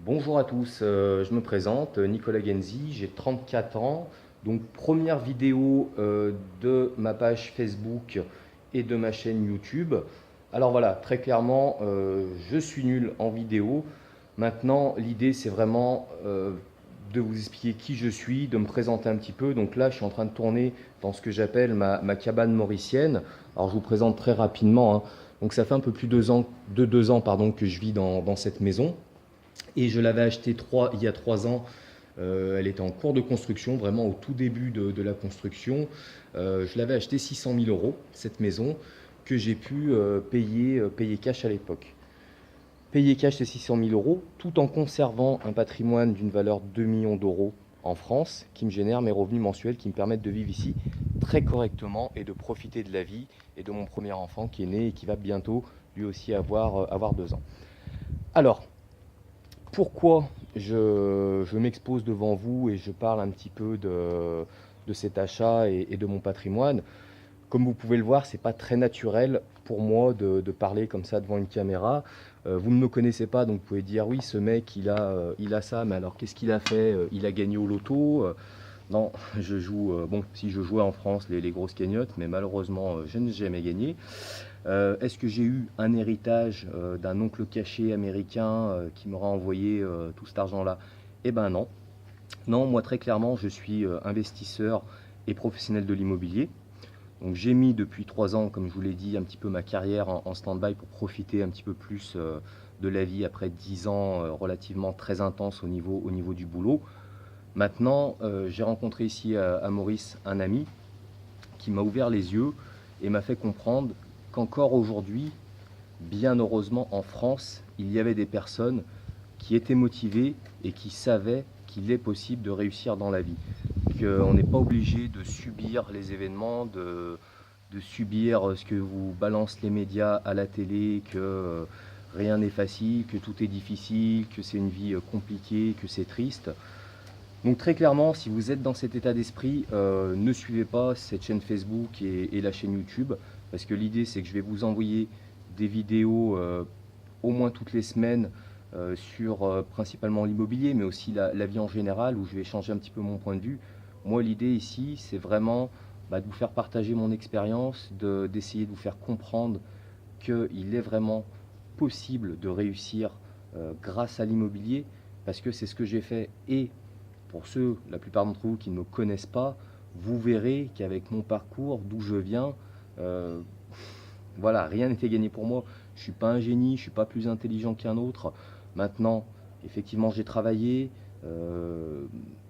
Bonjour à tous, je me présente, Nicolas Genzi, j'ai 34 ans. Donc première vidéo de ma page Facebook et de ma chaîne YouTube. Alors voilà, très clairement, je suis nul en vidéo. Maintenant, l'idée c'est vraiment de vous expliquer qui je suis, de me présenter un petit peu. Donc là, je suis en train de tourner dans ce que j'appelle ma cabane mauricienne. Alors je vous présente très rapidement, hein. Donc ça fait un peu plus de 2 ans pardon, que je vis dans cette maison. Et je l'avais acheté il y a 3 ans. Elle était en cours de construction, vraiment au tout début de la construction. Je l'avais acheté 600 000 euros, cette maison, que j'ai pu payer cash à l'époque. Payer cash ces 600 000 euros, tout en conservant un patrimoine d'une valeur de 2 millions d'euros en France, qui me génère mes revenus mensuels, qui me permettent de vivre ici très correctement et de profiter de la vie et de mon premier enfant qui est né et qui va bientôt lui aussi avoir 2 ans. Alors, pourquoi je m'expose devant vous et je parle un petit peu de cet achat et de mon patrimoine? Comme vous pouvez le voir, c'est pas très naturel pour moi de parler comme ça devant une caméra. Vous ne me connaissez pas, donc vous pouvez dire oui, ce mec il a ça, mais alors qu'est-ce qu'il a fait? Il a gagné au loto. Non, je joue, bon, si je jouais en France les grosses cagnottes, mais malheureusement, je n'ai jamais gagné. Est-ce que j'ai eu un héritage d'un oncle caché américain qui m'aura envoyé tout cet argent-là? Eh ben non. Non, moi très clairement, je suis investisseur et professionnel de l'immobilier. Donc j'ai mis depuis 3 ans, comme je vous l'ai dit, un petit peu ma carrière en stand-by pour profiter un petit peu plus de la vie après 10 ans relativement très intenses au niveau du boulot. Maintenant, j'ai rencontré ici à Maurice un ami qui m'a ouvert les yeux et m'a fait comprendre qu'encore aujourd'hui, bien heureusement en France, il y avait des personnes qui étaient motivées et qui savaient qu'il est possible de réussir dans la vie. Qu'on n'est pas obligé de subir les événements, de subir ce que vous balancent les médias à la télé, que rien n'est facile, que tout est difficile, que c'est une vie compliquée, que c'est triste. Donc très clairement, si vous êtes dans cet état d'esprit, ne suivez pas cette chaîne Facebook et la chaîne YouTube, parce que l'idée c'est que je vais vous envoyer des vidéos au moins toutes les semaines sur principalement l'immobilier, mais aussi la vie en général, où je vais changer un petit peu mon point de vue. Moi, l'idée ici, c'est vraiment de vous faire partager mon expérience, d'essayer de vous faire comprendre qu'il est vraiment possible de réussir grâce à l'immobilier, parce que c'est ce que j'ai fait. Et pour ceux, la plupart d'entre vous qui ne me connaissent pas, vous verrez qu'avec mon parcours, d'où je viens, euh, voilà, rien n'était gagné pour moi. Je ne suis pas un génie, je ne suis pas plus intelligent qu'un autre. Maintenant, effectivement, j'ai travaillé,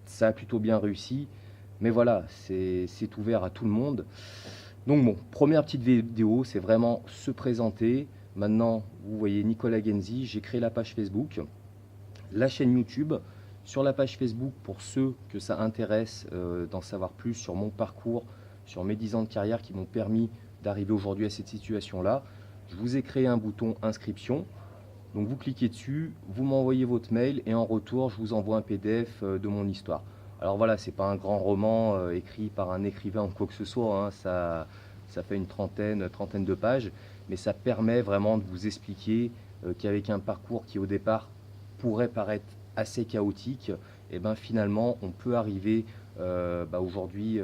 ça a plutôt bien réussi. Mais voilà, c'est ouvert à tout le monde. Donc bon, première petite vidéo, c'est vraiment se présenter. Maintenant, vous voyez Nicolas Genzi, j'ai créé la page Facebook, la chaîne YouTube. Sur la page Facebook, pour ceux que ça intéresse d'en savoir plus sur mon parcours, sur mes 10 ans de carrière qui m'ont permis d'arriver aujourd'hui à cette situation-là, je vous ai créé un bouton inscription. Donc vous cliquez dessus, vous m'envoyez votre mail et en retour, je vous envoie un PDF de mon histoire. Alors voilà, c'est pas un grand roman écrit par un écrivain ou quoi que ce soit, hein, ça fait une trentaine de pages, mais ça permet vraiment de vous expliquer qu'avec un parcours qui au départ pourrait paraître assez chaotique, et ben finalement on peut arriver aujourd'hui,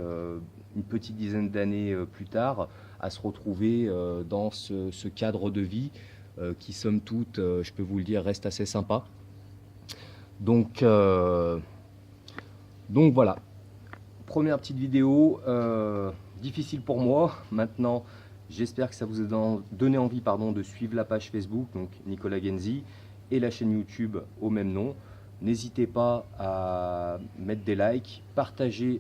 une petite dizaine d'années plus tard, à se retrouver dans ce cadre de vie qui somme toute, je peux vous le dire, reste assez sympa. Donc, donc voilà, première petite vidéo, difficile pour moi. Maintenant, j'espère que ça vous a donné envie de suivre la page Facebook, donc Nicolas Genzi, et la chaîne YouTube au même nom. N'hésitez pas à mettre des likes, partager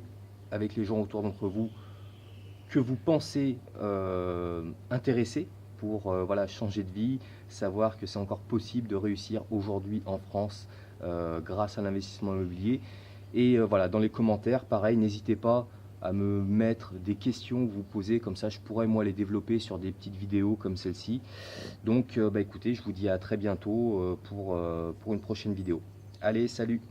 avec les gens autour d'entre vous que vous pensez intéressés pour voilà, changer de vie, savoir que c'est encore possible de réussir aujourd'hui en France grâce à l'investissement immobilier. Et voilà, dans les commentaires, pareil, n'hésitez pas à me mettre des questions que vous posez, comme ça je pourrais moi les développer sur des petites vidéos comme celle-ci. Donc écoutez, je vous dis à très bientôt pour une prochaine vidéo. Allez, salut!